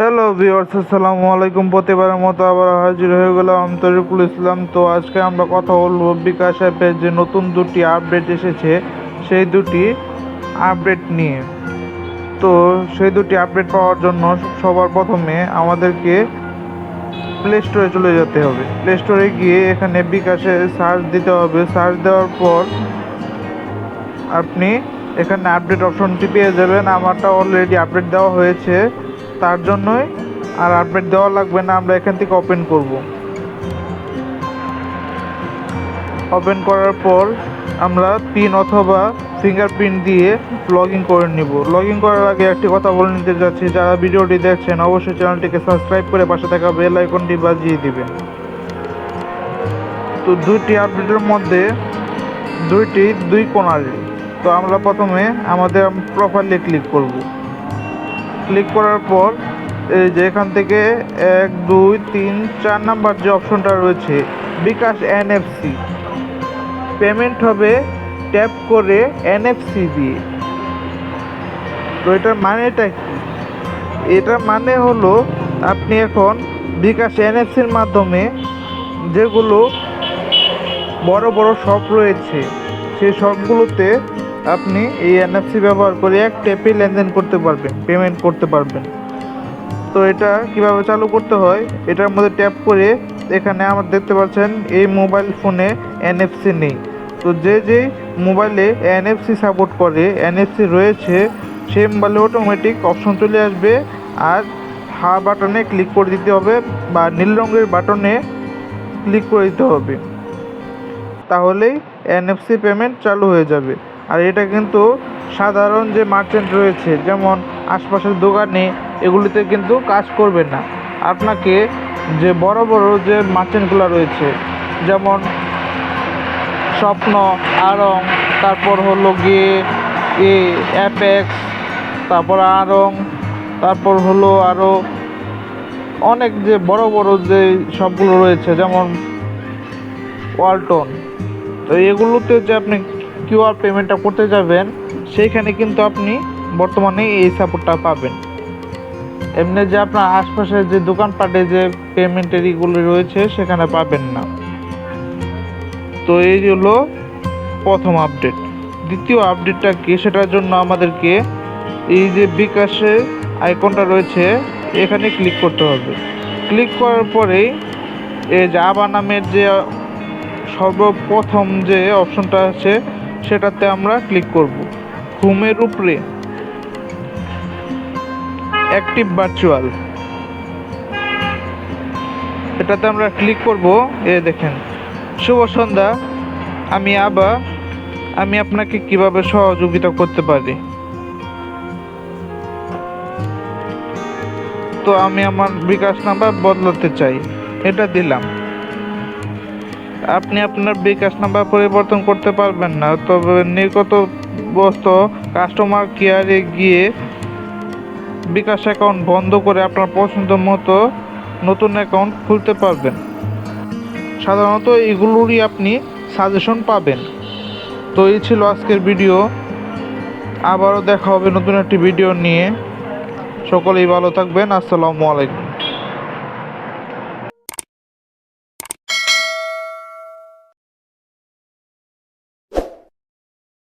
Hello viewers, আসসালামু আলাইকুম। প্রতিবারের মতো আবার হাজির হয়ে গেলাম আমি তরিকুল ইসলাম। তো আজকে আমরা কথা বলবো বিকাশ অ্যাপের যে নতুন দুটি আপডেট এসেছে সেই দুটি আপডেট নিয়ে। তো সেই দুটি আপডেট পাওয়ার জন্য সবার প্রথমে আমাদেরকে প্লে স্টোরে চলে যেতে হবে। প্লে স্টোরে গিয়ে এখানে বিকাশে সার্চ দিতে হবে। সার্চ দেওয়ার পর আপনি এখানে আপডেট অপশনটি পেয়ে যাবেন। আমারটা অলরেডি আপডেট দেওয়া হয়েছে, তার জন্যই আর আপডেট দেওয়া লাগবে না। আমরা এখান থেকে ওপেন করব। ওপেন করার পর আমরা পিন অথবা ফিঙ্গারপ্রিন্ট দিয়ে লগ ইন করে নিব। লগ ইন করার আগে একটি কথা বলে নিতে যাচ্ছি, যারা ভিডিওটি দেখছেন অবশ্যই চ্যানেলটিকে সাবস্ক্রাইব করে পাশে থাকা বেল আইকনটি বাজিয়ে দিবেন। তো দুইটি আপডেটের মধ্যে দুই কোণারই। তো আমরা প্রথমে আমাদের প্রোফাইলে ক্লিক করব। ক্লিক করার পর এই যে এখান থেকে 1 2 3 4 নাম্বার যে অপশনটা রয়েছে বিকাশ এনএফসি, পেমেন্ট হবে ট্যাপ করে এনএফসি দিয়ে। তো এটার মানেটা কি? এটার মানে হলো আপনি এখন বিকাশ এনএফসির মাধ্যমে যেগুলো বড় বড় শপ রয়েছে সেই শপগুলোতে আপনি এই এনএফসি ব্যবহার করে এক ট্যাপে লেনদেন করতে পারবেন, পেমেন্ট করতে পারবেন। তো এটা কিভাবে চালু করতে হয়, এটার মধ্যে ট্যাপ করে এখানে আমার দেখতে পাচ্ছেন এই মোবাইল ফোনে এনএফসি নেই। তো যে মোবাইলে এনএফসি সাপোর্ট করে, এনএফসি রয়েছে, সেই মোবাইলে অটোমেটিক অপশন চলে আসবে। আর বাটনে ক্লিক করে দিতে হবে বা নীল রঙের বাটনে ক্লিক করে দিতে হবে, তাহলেই এনএফসি পেমেন্ট চালু হয়ে যাবে। আর এটা কিন্তু সাধারণ যে মার্চেন্ট রয়েছে, যেমন আশপাশের দোকানে, এগুলিতে কিন্তু কাজ করবে না। আপনাকে যে বড় বড় যে মার্চেন্টগুলো রয়েছে, যেমন স্বপ্ন, আড়ং, তারপর হলো গিয়ে অ্যাপেক্স, তারপর আড়ং, তারপর হলো আরও অনেক যে বড় বড় যে সবগুলো রয়েছে, যেমন ওয়ালটন। তো এগুলোতে যে আপনি কিউআর পেমেন্টটা করতে যাবেন, সেইখানে কিন্তু আপনি বর্তমানে এই সাপোর্টটা পাবেন। এমনি যে আপনার আশপাশের যে দোকানপাটে যে পেমেন্টের এগুলো রয়েছে সেখানে পাবেন না। তো এই হলো প্রথম আপডেট। দ্বিতীয় আপডেটটা কি, সেটার জন্য আমাদেরকে এই যে বিকাশের আইকনটা রয়েছে এখানে ক্লিক করতে হবে। ক্লিক করার পরেই এই যে আবার নামের যে সর্বপ্রথম যে অপশনটা আছে সেটাতে আমরা ক্লিক করব। হোমের উপরে অ্যাক্টিভ ভার্চুয়াল, এটাতে আমরা ক্লিক করব। দেখেন, শুভ সন্ধ্যা, আমি আপনাকে কিভাবে সহযোগিতা করতে পারি। তো আমি আমার বিকাশ নাম্বার বদলাতে চাই, এটা দিলাম। আপনি আপনার বিকাশ নাম্বার পরিবর্তন করতে পারবেন না, তবে নিকটবর্তী কাস্টমার কেয়ারে গিয়ে বিকাশ অ্যাকাউন্ট বন্ধ করে আপনার পছন্দ মতো নতুন অ্যাকাউন্ট খুলতে পারবেন। সাধারণত এগুলোরই আপনি সাজেশন পাবেন। তো এই ছিল আজকের ভিডিও। আবারও দেখা হবে নতুন একটি ভিডিও নিয়ে। সকলেই ভালো থাকবেন। আসসালামু আলাইকুম।